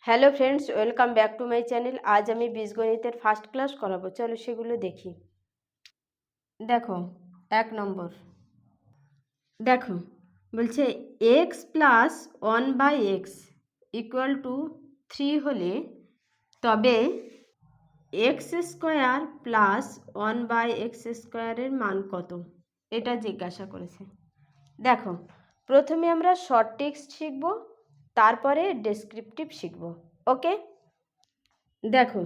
Hello friends, welcome back to my channel. আজ আমি বীজগণিতের first class করাবো। চলো সেগুলো দেখি। দেখো 1 নম্বর, দেখো বলছে x plus 1/x equal two 3 হলে তবে এক্স স্কোয়ার প্লাস 1/x স্কোয়ারের মান কত, এটা জিজ্ঞাসা করেছে। দেখো প্রথমে আমরা শর্ট টেক্সট শিখব, তারপরে ডেসক্রিপটিভ শিখব। ওকে, দেখো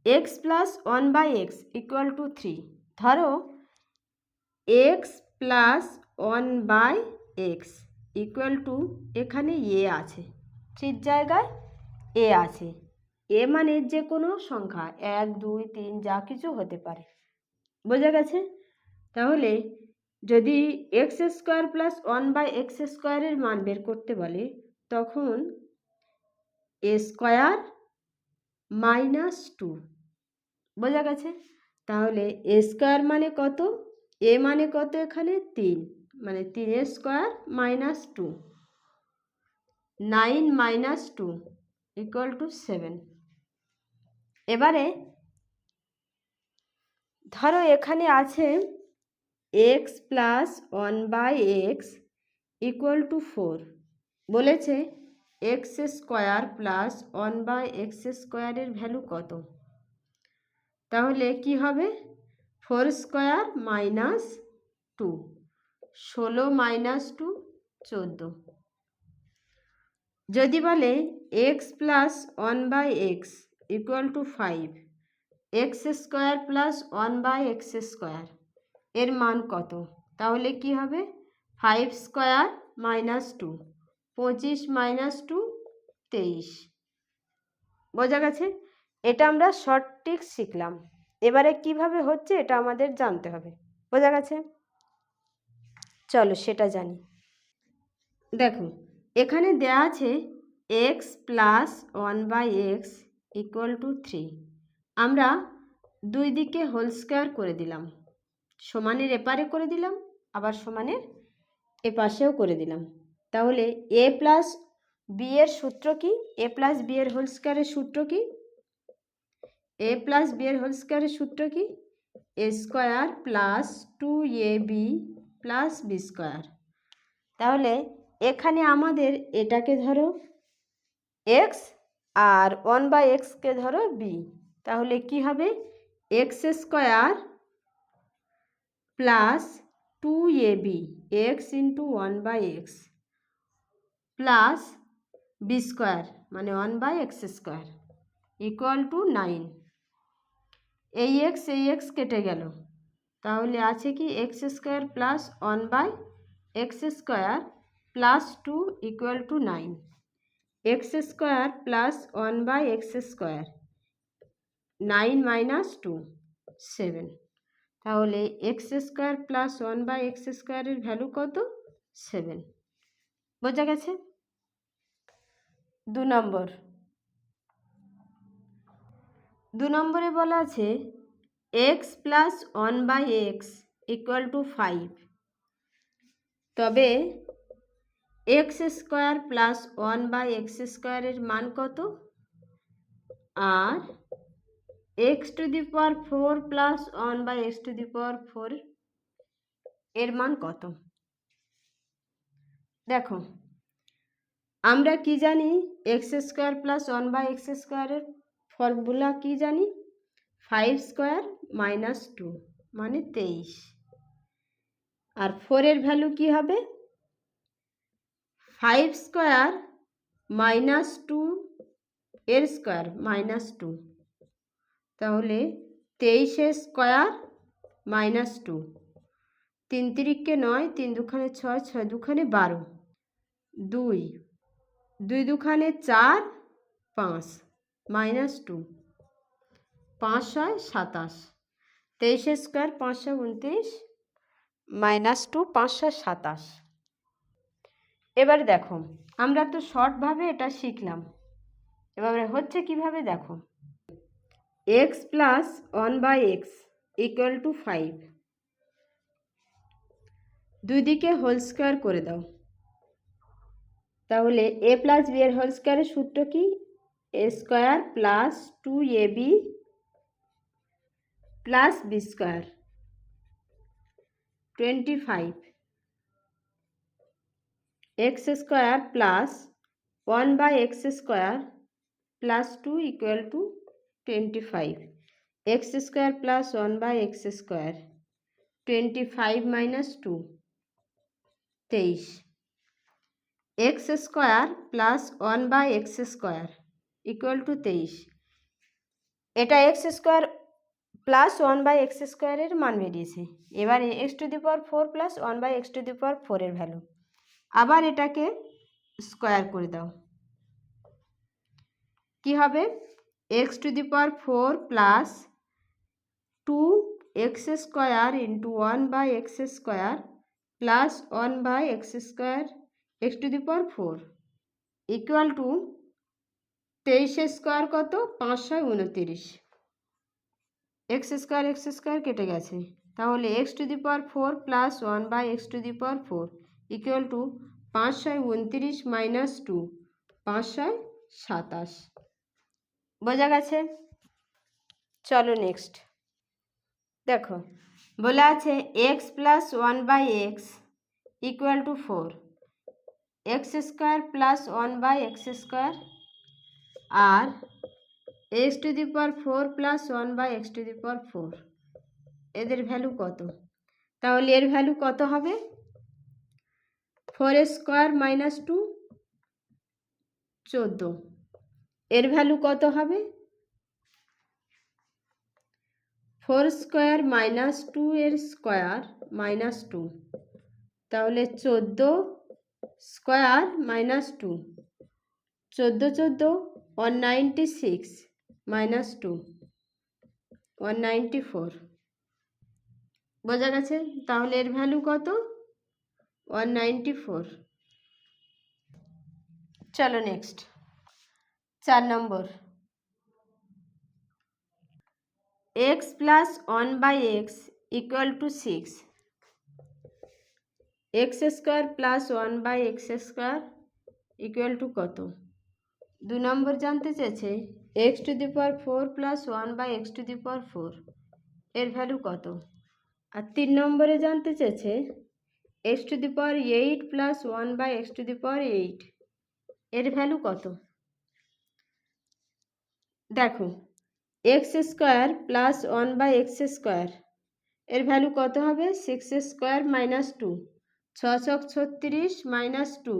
x plus 1/x equal two 3। ধরো x plus 1/x equal two, এখানে এ আছে, 3 জায়গায় এ আছে। এ মানে যে কোনো সংখ্যা 1 2 3 যা কিছু হতে পারে, বোঝা গেছে? তাহলে যদি এক্স স্কোয়ার প্লাস 1/x স্কোয়ারের মান বের করতে বলে, তখন এ স্কোয়ার -2, বোঝা গেছে? তাহলে এ স্কোয়ার মানে কত, এ মানে কত, এখানে 3, মানে 3 স্কোয়ার -2, 9 - 2 ইকুয়াল টু 7। এবারে ধরো এখানে আছে X plus 1/x equal to 4, বলেছে এক্স স্কোয়ার প্লাস 1/x স্কোয়ারের ভ্যালু কত। তাহলে কি হবে, 4 স্কোয়ার -2, 16 - 2 14। যদি বলে x plus 1/x equal two 5, x square plus 1/x square এর মান কত, তাহলে কি হবে, 5 স্কোয়ার -2, 25 - 2 23। বোঝা গেছে? এটা আমরা শর্ট ট্রিক্স শিখলাম। এবারে কিভাবে হচ্ছে এটা আমাদের জানতে হবে। বোঝা গেছে? চলো সেটা জানি। দেখো এখানে দেয়া আছে X plus 1/x equal two 3। আমরা দুই দিকে হোল স্কোয়ার করে দিলাম, সমানের এপারে করে দিলাম, আবার সমানের এপাশেও করে দিলাম। তাহলে এ প্লাস বি এর সূত্র কি, এ প্লাস বি এর হোল স্কোয়ারের সূত্র কি, এ প্লাস বি এর হোল স্কোয়ারের সূত্র কি, A square plus 2ab plus B square. তাহলে এখানে আমাদের এটাকে ধরো এক্স আর 1/xকে ধরো বি। তাহলে কি হবে, X square plus 2ab X into 1/x plus B square মানে 1/x স্কোয়ার ইকুয়াল টু 9। এই এক্স কেটে গেল, তাহলে আছে কি x square plus 1/x square plus 2 equal to 9। X square plus 1/x square, 9 - 2 7। তাহলে এক্স স্কোয়ার প্লাস 1/x স্কোয়ারের value কত, 7। বোঝা গেছে? 2 নম্বরে বলা আছে X plus 1/x equal two 5, তবে এক্স স্কোয়ার প্লাস 1/x স্কোয়ারের মান কত, আর x to the power 4 plus 1/x to the power 4 এর মান কত। দেখো আমরা কি জানি, এক্স স্কোয়ার প্লাস 1/x স্কোয়ারের ফর্মুলা কি জানি, 5 স্কোয়ার -2 মানে 23, আর 4 এর ভ্যালু কি হবে, 5 স্কোয়ার -2 এর স্কোয়ার -2। তাহলে 23 স্কোয়ার -2, 3 3 9, 3 2 6, 6 2 12, 2 2 2 4 5 -2, 5 6 27, 23 স্কোয়ার 5 29 -2 5 6 27। এবার দেখো আমরা তো শর্টভাবে এটা শিখলাম, এবারে হচ্ছে কিভাবে দেখো, x plus 1/x equal two 5, দুই দিকে হোল স্কোয়ার করে দাও। তাহলে এ প্লাস বি এর হোল স্কোয়ারের সূত্র কি, A square plus 2ab plus B square 25 x square plus 1/x square plus 2 equal to 25 x square plus 1/x square 25 minus 2 23 x square plus 1/x square equal to 23 এটা x square plus 1/x স্কোয়ারের মান বেরিয়েছে। এবারে x⁴ plus 1/x⁴ এর value, আবার এটাকে square করে দাও, কি হবে x⁴ plus 2x square into 1/x square plus 1/x square x⁴ equal to 23 square কত 529 এক্স স্কোয়ার কেটে গেছে, তাহলে x⁴ plus 1/x⁴ equal to 529 minus 2 527। বোঝা গেছে? চলো নেক্সট দেখো, বলা আছে X plus 1/x equal to 4, X square plus 1/x square আর x⁴ প্লাস 1/x⁴ এদের ভ্যালু কত? তাহলে এর ভ্যালু কত হবে 4 স্কোয়ার মাইনাস 2 14, এর ভ্যালু কত হবে 4 স্কোয়ার মাইনাস 2 এর স্কোয়ার মাইনাস 2, তাহলে 14 স্কোয়ার মাইনাস 2 14 196 মাইনাস 2 194। বোঝা গেছে? তাহলে এর ভ্যালু কত 194। চলো নেক্সট 4 নম্বর, x plus 1/x equal two 6, x square plus 1/x square equal two কত? 2 নম্বর জানতে চেয়েছে x⁴ প্লাস 1/x⁴ এর ভ্যালু কত, আর 3 নম্বরে জানতে চেয়েছে x⁸ প্লাস 1/x⁸ এর ভ্যালু কত? দেখো x square plus 1/x square এর ভ্যালু কত হবে 6 square minus 2 6 36 minus 2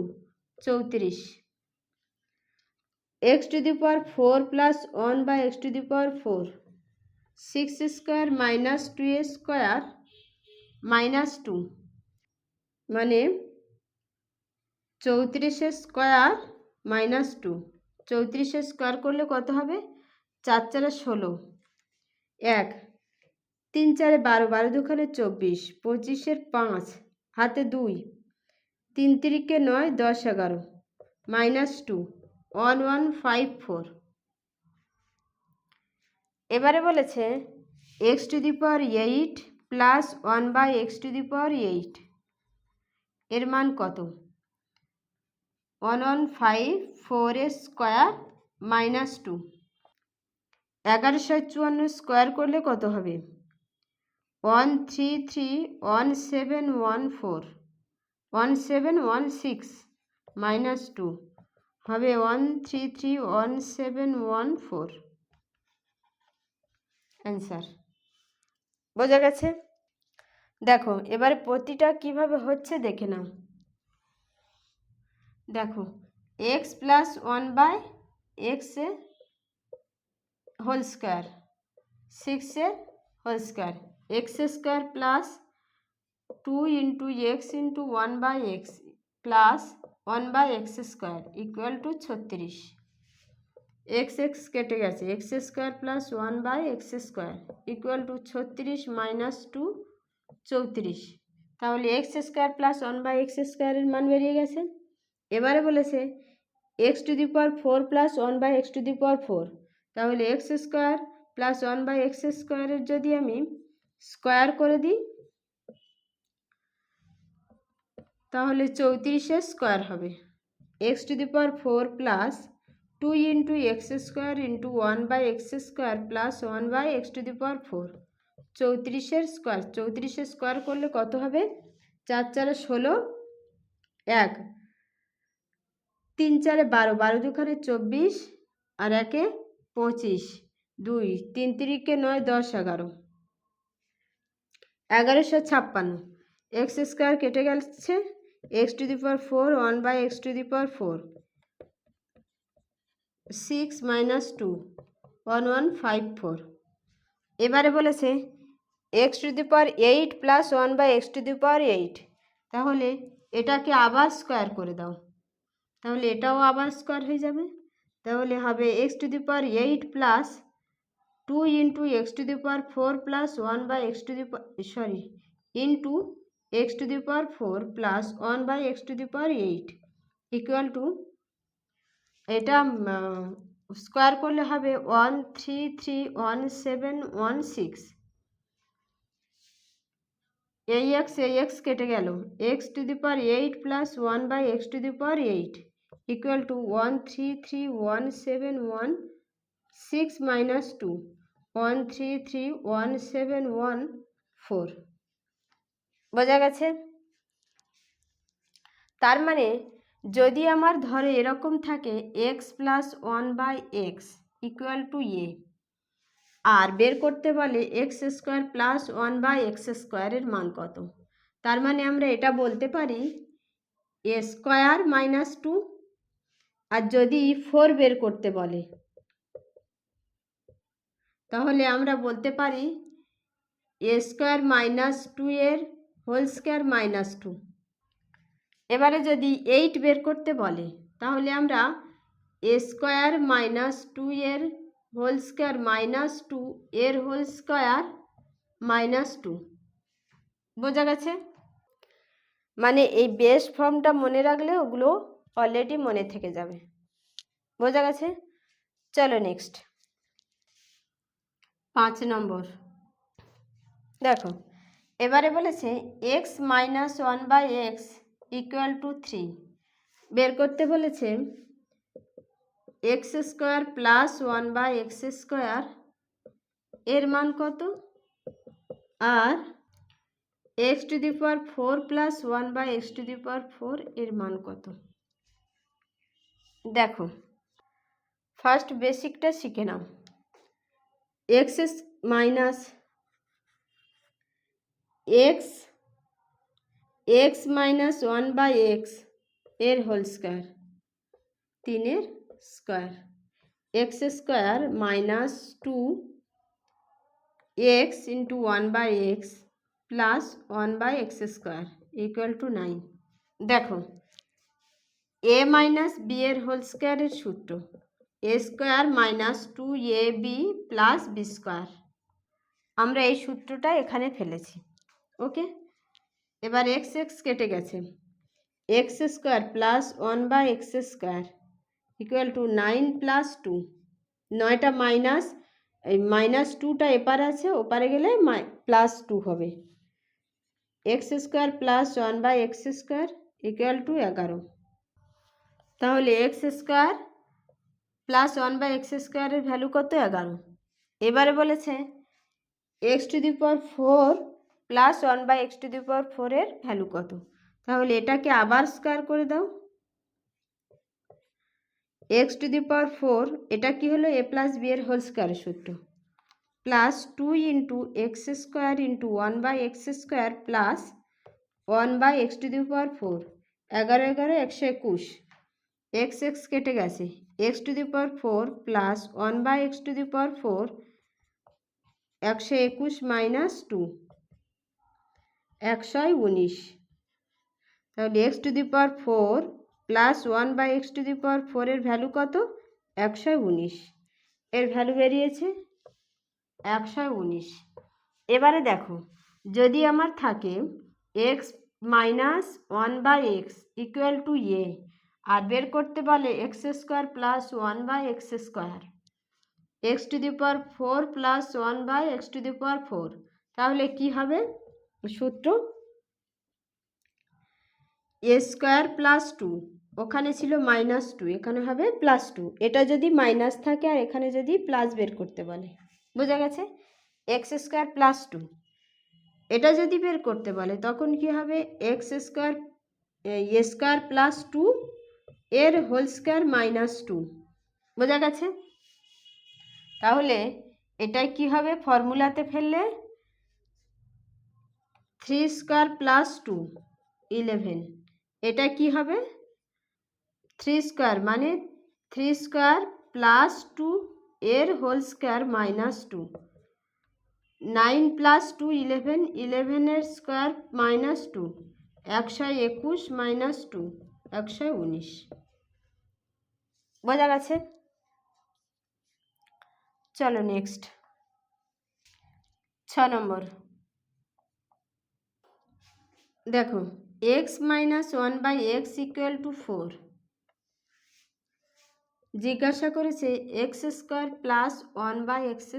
34, x⁴ plus 1/x⁴ 6 square minus 2 square minus 2 মানে 34 স্কোয়ার মাইনাস 2, 34 স্কোয়ার করলে কত হবে 4 4 16, 1 3 4 12 12 2 24 25 5 হাতে 2 3 3 9 10 11 মাইনাস 2 1154। এবারে বলেছে x⁸ প্লাস 1/x⁸ এর মান কত? 1154 স্কোয়ার মাইনাস 2, 1154 স্কোয়ার করলে কত হবে 1331714 1716 মাইনাস 2 হবে 133114 অ্যান্সার। বোঝা গেছে? দেখো এবারে প্রতিটা কিভাবে হচ্ছে দেখে নাও। দেখো x plus 1/x whole square 6 এর whole square X square plus 2 into X into 1/x plus 1/x square equal to 36, X X কেটে গেছে X square plus 1/x square equal to 36 minus 2 34, তাহলে এক্স স্কোয়ার প্লাস 1/x স্কোয়ারের মান বেরিয়ে গেছে। এবারে বলেছে x⁴ প্লাস 1/x⁴, তাহলে এক্স স্কোয়ার প্লাস 1/x স্কোয়ারের যদি আমি স্কোয়ার করে দিই তাহলে 34 স্কোয়ার হবে, x⁴ plus 2 into x square into 1/x² plus 1/x⁴। 34 square, 34 square করলে কত হবে? 4 4 16, 1 3 4 12, 12 দুখানে 24 আর 1 25, 2 3 3 9 10 11, 1156। एक्स स्क्वायर केटे গেছে, x⁴ 1/x⁴, 6 - 2 1154। এবারে বলেছে x⁸ প্লাস 1/x⁸, তাহলে এটাকে আবার স্কোয়ার করে দাও, তাহলে এটাও আবার স্কোয়ার হয়ে যাবে। তাহলে হবে x⁸ plus 2 into x⁴ plus 1/x⁴ into x⁴ plus 1/x⁴ equal to এটা স্কোয়ার করলে হবে 1331716। এই এক্স কেটে গেল, x⁸ plus 1/x⁴ equal to 1331716 minus 2 1331714। বোঝা গেছে? তার মানে যদি আমার ধরে এরকম থাকে x plus 1/x equal to A, আর বের করতে বলে x² প্লাস 1/x² এর মান কত, তার মানে আমরা এটা বলতে পারি a² মাইনাস 2। আর যদি 4 বের করতে বলে তাহলে আমরা বলতে পারি a² মাইনাস 2 এর হোল স্কোয়ার মাইনাস 2। এবারে যদি 8 বের করতে বলে তাহলে আমরা a² মাইনাস 2 এর হোল স্কোয়ার মাইনাস 2 এর হোল স্কোয়ার মাইনাস 2। বোঝা গেছে? মানে এই বেস ফর্মটা মনে রাখলে ওগুলো অলরেডি মনে থেকে যাবে। বোঝা গেছে? চলো নেক্সট 5 নম্বর দেখো। এবারে বলেছে x minus 1/x equal two 3 বের করতে বলেছে x² প্লাস 1/x² এর মান কত, আর x⁴ প্লাস 1/x⁴ এর মান কত। দেখো ফার্স্ট বেসিকটা শিখে নাও। x minus x minus 1/x এর হোল স্কোয়ার, 3 এর square, x² minus 2x into 1/x plus 1/x² equal to 9। দেখো a মাইনাস b এর হোল স্কোয়ারের সূত্র a² minus 2ab plus b²। আমরা এই সূত্রটা এখানে ফেলেছি। ওকে, এবার x কেটে গেছে, x² plus 1/x² equal to 9 plus 2। 9টা মাইনাস, এই মাইনাস 2টা এপারে আছে, ওপারে গেলে প্লাস 2 হবে। x² plus 1/x² equal two 11। তাহলে x² প্লাস 1/x² এর ভ্যালু কত? 11। এবারে বলেছে x⁴ প্লাস 1/x⁴ এর ভ্যালু কত, তাহলে এটাকে আবার স্কোয়ার করে দাও। x⁴ এটা কি হলো, a প্লাস b এর হোল স্কোয়ারের সূত্র, plus 2 into x² into 1/x² plus 1/x⁴। 11 11 121, x কেটে গেছে, x⁴ প্লাস 1/x⁴ 121 মাইনাস 2 119। তাহলে x⁴ প্লাস 1/x⁴ এর ভ্যালু কত? 119। এর ভ্যালু বেরিয়েছে 119। এবারে দেখো যদি আমার থাকে x minus 1/x equal to A, আর বের করতে বলে x² plus 1/x², x⁴ plus 1/x⁴, তাহলে কি হবে সূত্র? a² প্লাস 2 ওখানে ছিল -2, এখানে হবে +2। এটা যদি মাইনাস থাকে আর এখানে যদি প্লাস বের করতে বলে, বোঝা গেছে? x² + 2 এটা যদি বের করতে বলে তখন কি হবে, x² + 2 এর হোল স্কোয়ার -2, বোঝা গেছে? তাহলে এটাই কি হবে, ফর্মুলাতে ফেললে 3² + 2 11, এটা কি হবে 3² মানে 3² + 2 এর হোল স্কোয়ার -2, 9 + 2 11, 11 এর স্কোয়ার -2, 121 - 2 119, বোঝা গেছে? চলো নেক্সট 6 নম্বর দেখো, x - 1/x = 4 জিজ্ঞাসা করেছে x² + 1/x²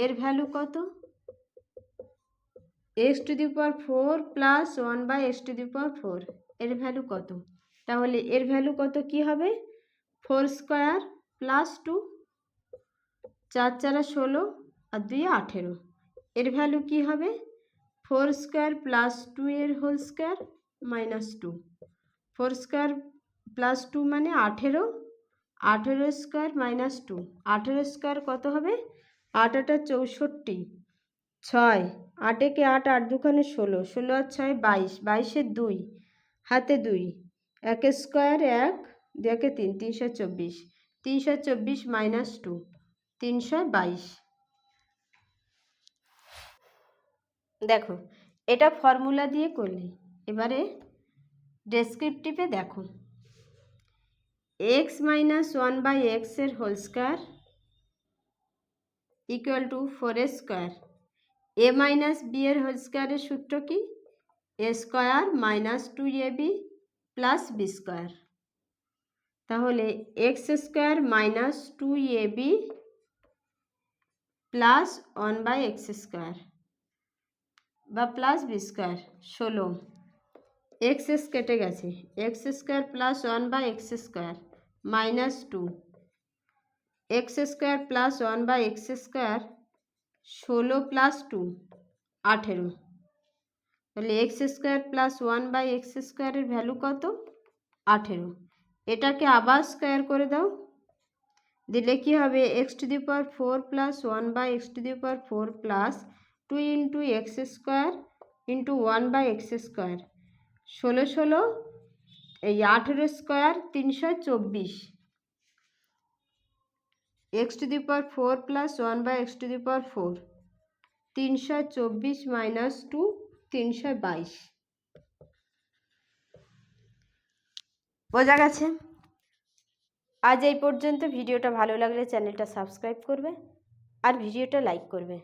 এর ভ্যালু কত, x⁴ + 1/x⁴ এর ভ্যালু কত? তাহলে এর ভ্যালু কত কি হবে, 4² + 2, 4 × 4 = 16 আর 2 = 18, এর ভ্যালু কি হবে 4² + 2 এর হোল স্কোয়ার -2, 4² + 2 মানে 18, 18² - 2, 18² কত হবে, 8 × 8 = 64, 6, 8 একে 8, 8 দুগুণে 16, 16 আর 6 22, 22 এর 2 হাতে 2, 1² 1, 2 একে 3, 324, 324 - 2 322। দেখো এটা ফর্মুলা দিয়ে করলি, এবারে ডেসক্রিপটিভে দেখো, x - 1/x এর হোল স্কোয়ার = 4² a - b এর হোল স্কোয়ারের সূত্র কি, a² - 2ab + b², তাহলে x² - 2ab + 1/x² বা প্লাস b², 16, x কেটে গেছে, x² + 1/x² -2, x² + 1/x², 16 + 2 18, তাহলে x² + 1/x² এর ভ্যালু কত, 18। এটাকে আবার স্কোয়ার করে দাও, দিলে কি হবে, x⁴ + 1/x⁴ + 2 × x² × 1/x², 16 16 এই 18² 324, x⁴ + 1/x⁴, 324 - 2 322, বোঝা গেছে? আজ এই পর্যন্ত। ভিডিওটা ভালো লাগলে চ্যানেলটা সাবস্ক্রাইব করবে আর ভিডিওটা লাইক করবে।